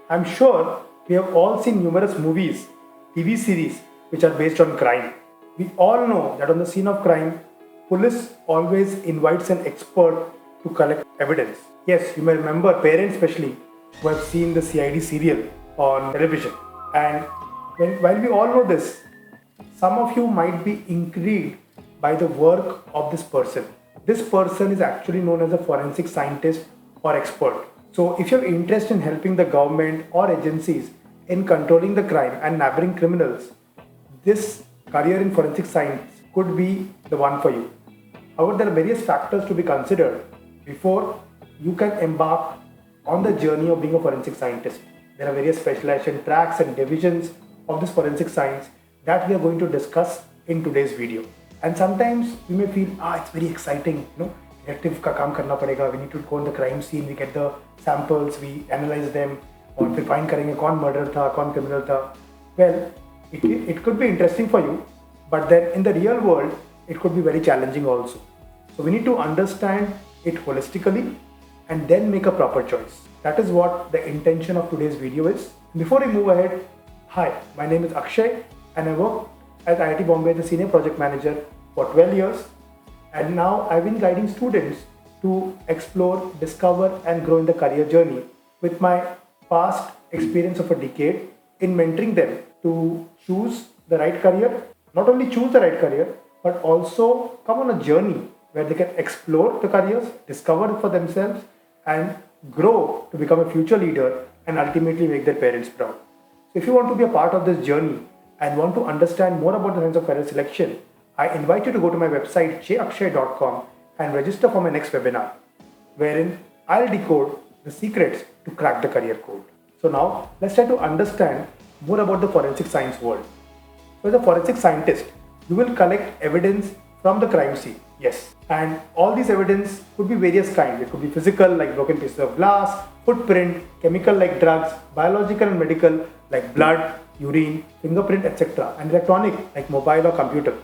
I'm sure we have all seen numerous movies, TV series which are based on crime. We all know that on the scene of crime, police always invites an expert to collect evidence. Yes, you may remember parents especially who have seen the CID serial on television. And while we all know this, some of you might be intrigued by the work of this person. This person is actually known as a forensic scientist or expert. So, if you have interest in helping the government or agencies in controlling the crime and nabbing criminals, this career in forensic science could be the one for you. However, there are various factors to be considered before you can embark on the journey of being a forensic scientist. There are various specialization tracks and divisions of this forensic science that we are going to discuss in today's video. And sometimes you may feel, it's very exciting, detective ka kaam karna padega, we need to go on the crime scene, we get the samples, we analyze them, और फिर find करेंगे कौन murderer था, कौन criminal था. Well, it could be interesting for you, but then in the real world, it could be very challenging also. So we need to understand it holistically and then make a proper choice. That is what the intention of today's video is. Before we move ahead, hi, my name is Akshay and I work at IIT Bombay as a senior project manager for 12 years. And now I've been guiding students to explore, discover and grow in the career journey with my past experience of a decade in mentoring them to choose the right career, not only choose the right career, but also come on a journey where they can explore the careers, discover it for themselves and grow to become a future leader and ultimately make their parents proud. So if you want to be a part of this journey and want to understand more about the science of career selection, I invite you to go to my website jakshay.com and register for my next webinar, wherein I'll decode the secrets to crack the career code. So now let's try to understand more about the forensic science world. So as a forensic scientist, you will collect evidence from the crime scene. Yes. And all these evidence could be various kinds. It could be physical, like broken pieces of glass, footprint, chemical like drugs, biological and medical like blood, urine, fingerprint, etc. and electronic like mobile or computer.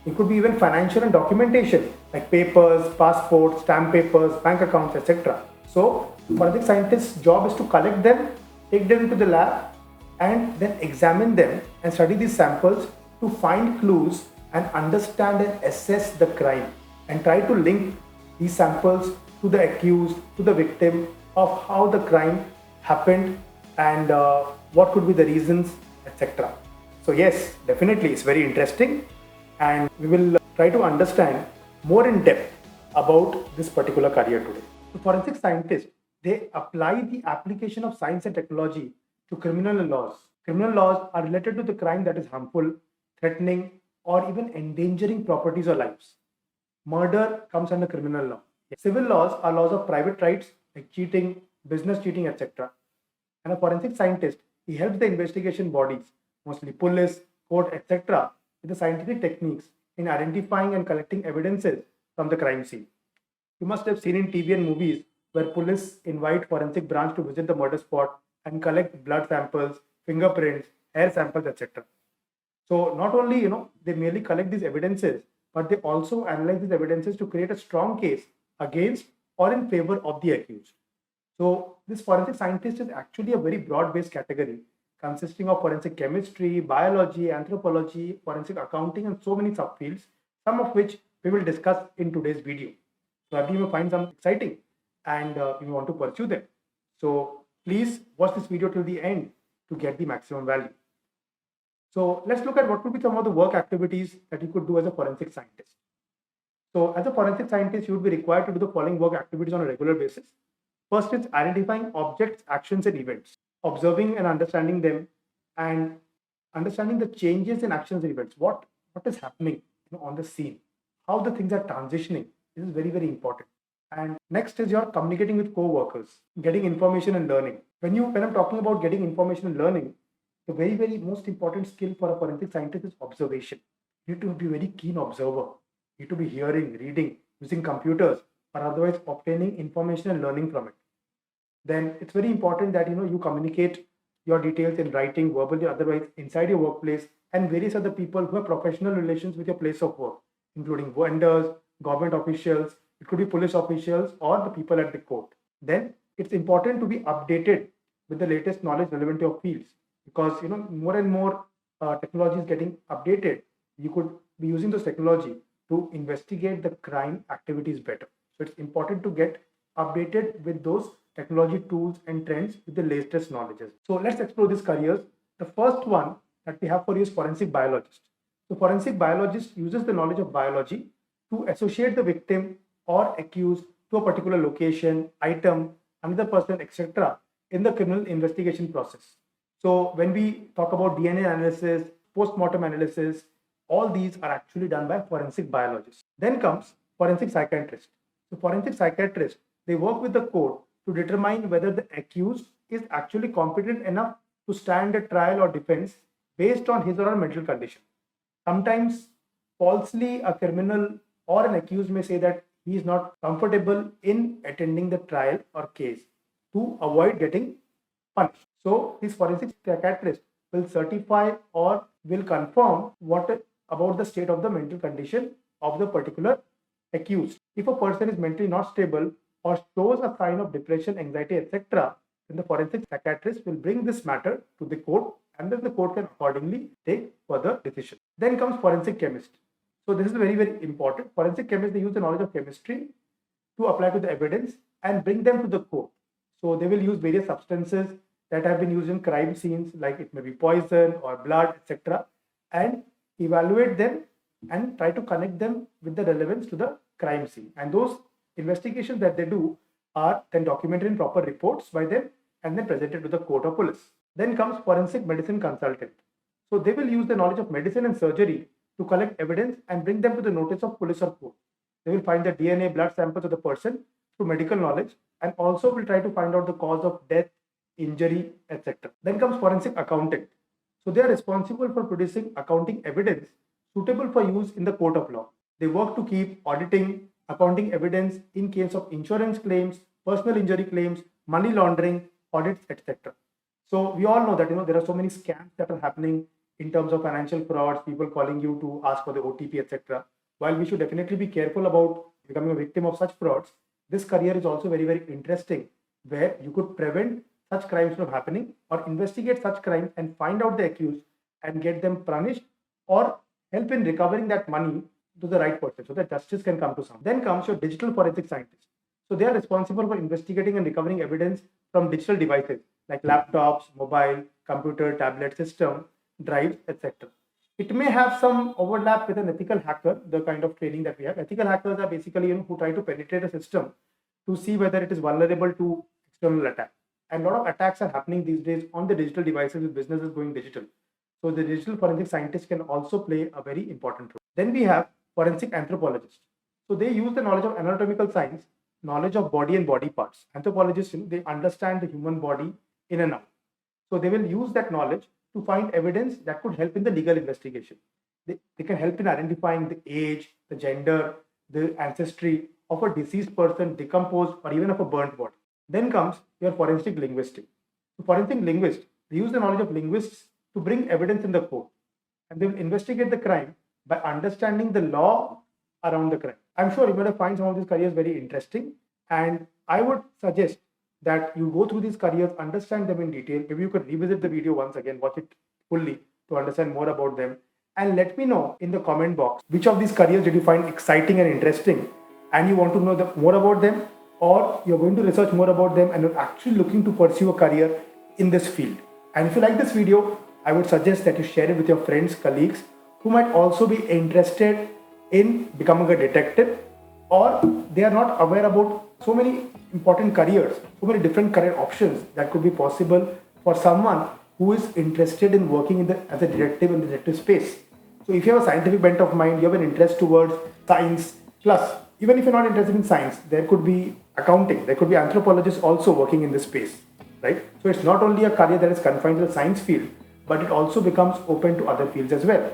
It could be even financial and documentation like papers, passports, stamp papers, bank accounts, etc. So forensic scientist's job is to collect them, take them into the lab and then examine them and study these samples to find clues and understand and assess the crime and try to link these samples to the accused, to the victim of how the crime happened and what could be the reasons, etc. So yes, definitely it's very interesting and we will try to understand more in depth about this particular career today. The forensic scientists, they apply the application of science and technology to criminal laws. Criminal laws are related to the crime that is harmful, threatening, or even endangering properties or lives. Murder comes under criminal law. Civil laws are laws of private rights like cheating, business cheating, etc. And a forensic scientist, he helps the investigation bodies, mostly police, court, etc., with the scientific techniques in identifying and collecting evidences from the crime scene. You must have seen in TV and movies where police invite forensic branch to visit the murder spot and collect blood samples, fingerprints, hair samples, etc. So not only, they merely collect these evidences, but they also analyze these evidences to create a strong case against or in favor of the accused. So this forensic scientist is actually a very broad-based category consisting of forensic chemistry, biology, anthropology, forensic accounting, and so many subfields, some of which we will discuss in today's video. So I believe you find some exciting and you want to pursue them. So please watch this video till the end to get the maximum value. So let's look at what could be some of the work activities that you could do as a forensic scientist. So as a forensic scientist, you would be required to do the following work activities on a regular basis. First is identifying objects, actions, and events, observing and understanding them, and understanding the changes in actions and events. What is happening on the scene, how the things are transitioning. This is very, very important. And next is your communicating with co-workers, getting information and learning. When I'm talking about getting information and learning, the very, very most important skill for a forensic scientist is observation. You need to be a very keen observer. You need to be hearing, reading, using computers, or otherwise obtaining information and learning from it. Then it's very important that you communicate your details in writing, verbally, otherwise inside your workplace, and various other people who have professional relations with your place of work, including vendors, government officials, it could be police officials, or the people at the court. Then it's important to be updated with the latest knowledge relevant to your fields, because more and more technology is getting updated. You could be using this technology to investigate the crime activities better. So it's important to get updated with those technology tools and trends with the latest knowledges. So let's explore these careers. The first one that we have for you is forensic biologist. So forensic biologist uses the knowledge of biology to associate the victim or accused to a particular location, item, another person, etc. in the criminal investigation process. So when we talk about DNA analysis, post-mortem analysis, all these are actually done by forensic biologists. Then comes forensic psychiatrist. So forensic psychiatrists, they work with the court to determine whether the accused is actually competent enough to stand a trial or defense based on his or her mental condition. Sometimes falsely a criminal or an accused may say that he is not comfortable in attending the trial or case to avoid getting punished. So this forensic psychiatrist will certify or will confirm what about the state of the mental condition of the particular accused. If a person is mentally not stable or shows a sign of depression, anxiety, etc., then the forensic psychiatrist will bring this matter to the court, and then the court can accordingly take further decision. Then comes forensic chemist. So this is very, very important. Forensic chemists, they use the knowledge of chemistry to apply to the evidence and bring them to the court. So they will use various substances that have been used in crime scenes, like it may be poison or blood, etc., and evaluate them and try to connect them with the relevance to the crime scene. And those investigations that they do are then documented in proper reports by them and then presented to the court or police. Then comes forensic medicine consultant. So they will use the knowledge of medicine and surgery to collect evidence and bring them to the notice of police or court. They will find the DNA, blood samples of the person through medical knowledge, and also will try to find out the cause of death, injury, etc. Then comes forensic accountant. So they are responsible for producing accounting evidence suitable for use in the court of law. They work to keep auditing, accounting evidence in case of insurance claims, personal injury claims, money laundering, audits, etc. So we all know that there are so many scams that are happening in terms of financial frauds, people calling you to ask for the OTP, etc. While we should definitely be careful about becoming a victim of such frauds, this career is also very, very interesting, where you could prevent such crimes from happening or investigate such crimes and find out the accused and get them punished or help in recovering that money to the right person so that justice can come to some. Then comes your digital forensic scientist. So they are responsible for investigating and recovering evidence from digital devices like laptops, mobile, computer, tablet system, drives, etc. It may have some overlap with an ethical hacker, the kind of training that we have. Ethical hackers are basically who try to penetrate a system to see whether it is vulnerable to external attack. And a lot of attacks are happening these days on the digital devices with businesses going digital. So the digital forensic scientist can also play a very important role. Then we have forensic anthropologists. So they use the knowledge of anatomical science, knowledge of body and body parts. Anthropologists, they understand the human body in and out. So they will use that knowledge to find evidence that could help in the legal investigation. They can help in identifying the age, the gender, the ancestry of a deceased person, decomposed, or even of a burnt body. Then comes your forensic linguistic. So forensic linguists, they use the knowledge of linguists to bring evidence in the court, and they will investigate the crime by understanding the law around the crime. I'm sure you're going to find some of these careers very interesting, and I would suggest that you go through these careers, understand them in detail. Maybe you could revisit the video once again, watch it fully to understand more about them, and let me know in the comment box which of these careers did you find exciting and interesting, and you want to know more about them, or you're going to research more about them and you're actually looking to pursue a career in this field. And if you like this video, I would suggest that you share it with your friends, colleagues who might also be interested in becoming a detective, or they are not aware about so many important careers, so many different career options that could be possible for someone who is interested in working as a detective in the detective space. So if you have a scientific bent of mind, you have an interest towards science, plus even if you're not interested in science, there could be accounting, there could be anthropologists also working in this space, right? So it's not only a career that is confined to the science field, but it also becomes open to other fields as well.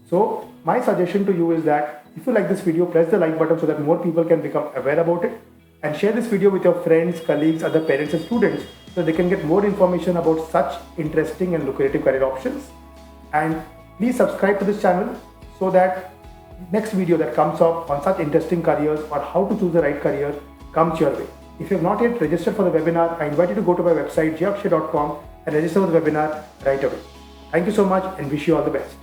So my suggestion to you is that if you like this video, press the like button so that more people can become aware about it, and share this video with your friends, colleagues, other parents and students so they can get more information about such interesting and lucrative career options. And please subscribe to this channel so that next video that comes up on such interesting careers or how to choose the right career comes your way. If you have not yet registered for the webinar, I invite you to go to my website jakshay.com and register for the webinar right away. Thank you so much and wish you all the best.